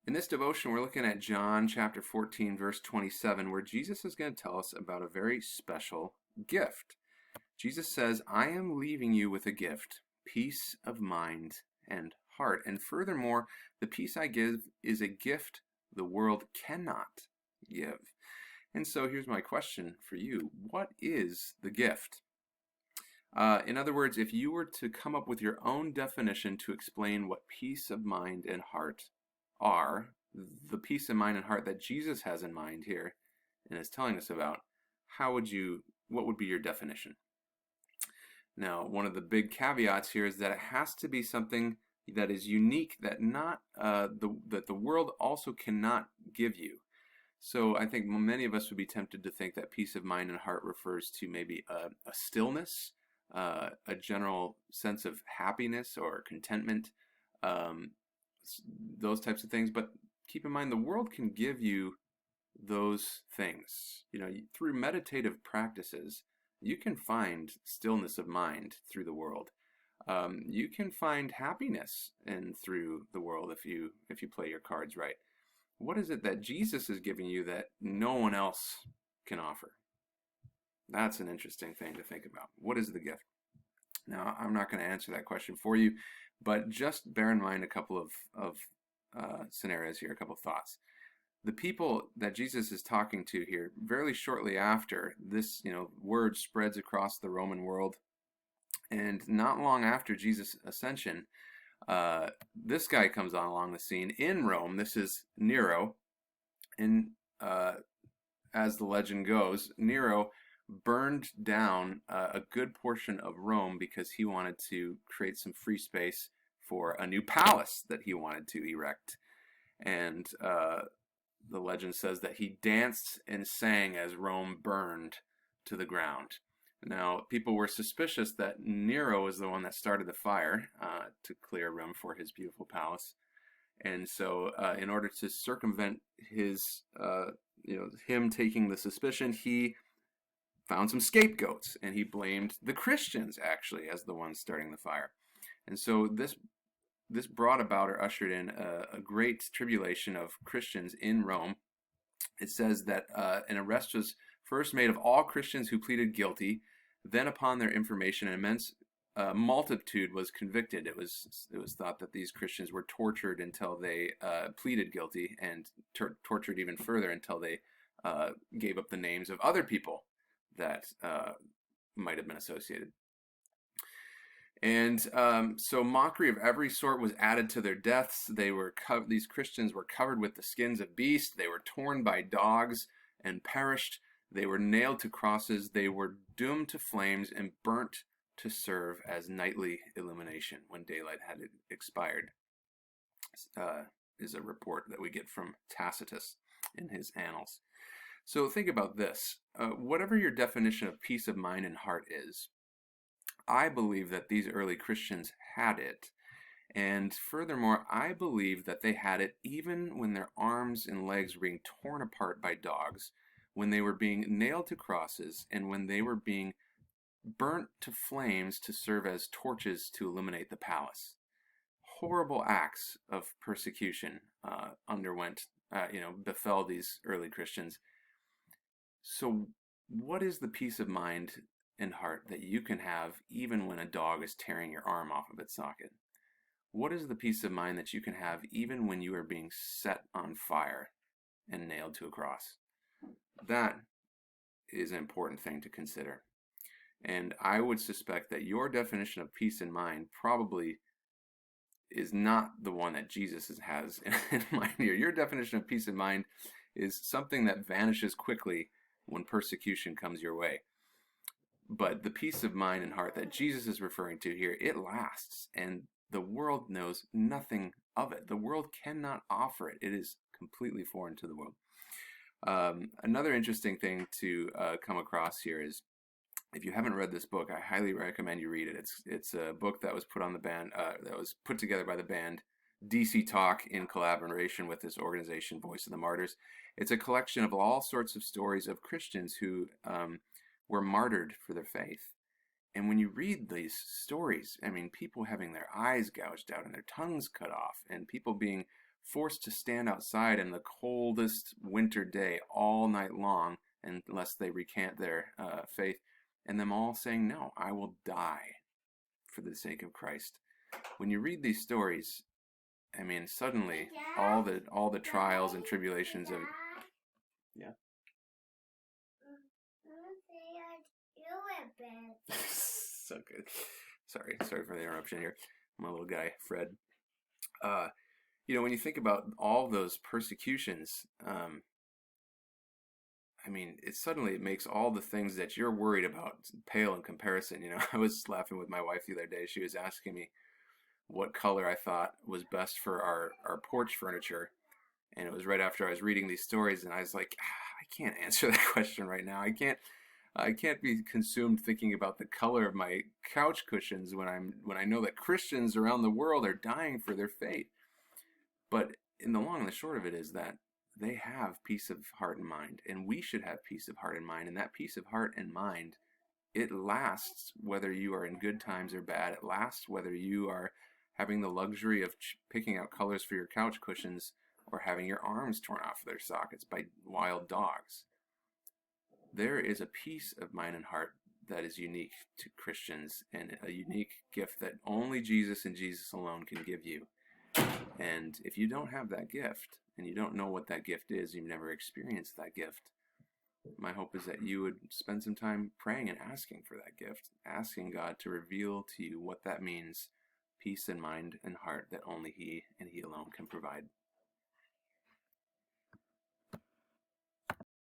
In this devotion, we're looking at John chapter 14, verse 27, where Jesus is going to tell us about a very special gift. Jesus says, I am leaving you with a gift, peace of mind and heart. And furthermore, the peace I give is a gift the world cannot give. And so here's my question for you. What is the gift? In other words, if you were to come up with your own definition to explain what peace of mind and heart are, the peace of mind and heart that Jesus has in mind here and is telling us about, what would be your definition? Now, one of the big caveats here is that it has to be something that is unique, that the world also cannot give you. So I think many of us would be tempted to think that peace of mind and heart refers to maybe a stillness, a general sense of happiness or contentment, those types of things. But keep in mind, the world can give you those things. Through meditative practices, you can find stillness of mind through the world. You can find happiness through the world if you play your cards right. What is it that Jesus is giving you that no one else can offer? That's an interesting thing to think about. What is the gift? Now, I'm not going to answer that question for you, but just bear in mind a couple of scenarios here, a couple of thoughts. The people that Jesus is talking to here, very shortly after this, word spreads across the Roman world, and not long after Jesus' ascension, this guy comes on along the scene in Rome. This is Nero, and as the legend goes, Nero burned down a good portion of Rome because he wanted to create some free space for a new palace that he wanted to erect. And the legend says that he danced and sang as Rome burned to the ground. Now, people were suspicious that Nero was the one that started the fire to clear room for his beautiful palace. And so in order to circumvent him taking the suspicion, he found some scapegoats, and he blamed the Christians, actually, as the ones starting the fire. And so this brought about or ushered in a great tribulation of Christians in Rome. It says that an arrest was first made of all Christians who pleaded guilty. Then, upon their information, an immense multitude was convicted. It was thought that these Christians were tortured until they pleaded guilty, and tortured even further until they gave up the names of other people that might have been associated. And so mockery of every sort was added to their deaths. These Christians were covered with the skins of beasts. They were torn by dogs and perished. They were nailed to crosses. They were doomed to flames and burnt to serve as nightly illumination when daylight had expired. Is a report that we get from Tacitus in his Annals. So think about this. Whatever your definition of peace of mind and heart is, I believe that these early Christians had it. And furthermore, I believe that they had it even when their arms and legs were being torn apart by dogs, when they were being nailed to crosses, and when they were being burnt to flames to serve as torches to illuminate the palace. Horrible acts of persecution befell these early Christians. So what is the peace of mind and heart that you can have even when a dog is tearing your arm off of its socket? What is the peace of mind that you can have even when you are being set on fire and nailed to a cross? That is an important thing to consider. And I would suspect that your definition of peace in mind probably is not the one that Jesus has in mind here. Your definition of peace of mind is something that vanishes quickly when persecution comes your way. But the peace of mind and heart that Jesus is referring to here, it lasts, and the world knows nothing of it. The world cannot offer it. It is completely foreign to the world. Another interesting thing to come across here is, if you haven't read this book, I highly recommend you read it. It's a book that was put together by the band DC Talk in collaboration with this organization, Voice of the Martyrs. It's a collection of all sorts of stories of Christians who were martyred for their faith. And when you read these stories, I mean, people having their eyes gouged out and their tongues cut off, and people being forced to stand outside in the coldest winter day all night long unless they recant their faith, and them all saying, no, I will die for the sake of Christ. When you read these stories, I mean, suddenly all the trials and tribulations of yeah. So good. Sorry for the interruption here. My little guy, Fred. When you think about all those persecutions, I mean, it makes all the things that you're worried about pale in comparison. I was laughing with my wife the other day. She was asking me what color I thought was best for our porch furniture. And it was right after I was reading these stories, and I was like, I can't answer that question right now. I can't be consumed thinking about the color of my couch cushions when I know that Christians around the world are dying for their faith. But in the long and the short of it is that they have peace of heart and mind, and we should have peace of heart and mind. And that peace of heart and mind, it lasts whether you are in good times or bad. It lasts whether you are having the luxury of picking out colors for your couch cushions or having your arms torn off their sockets by wild dogs. There is a peace of mind and heart that is unique to Christians, and a unique gift that only Jesus and Jesus alone can give you. And if you don't have that gift, and you don't know what that gift is, you've never experienced that gift, my hope is that you would spend some time praying and asking for that gift, asking God to reveal to you what that means, peace in mind and heart that only He and He alone can provide.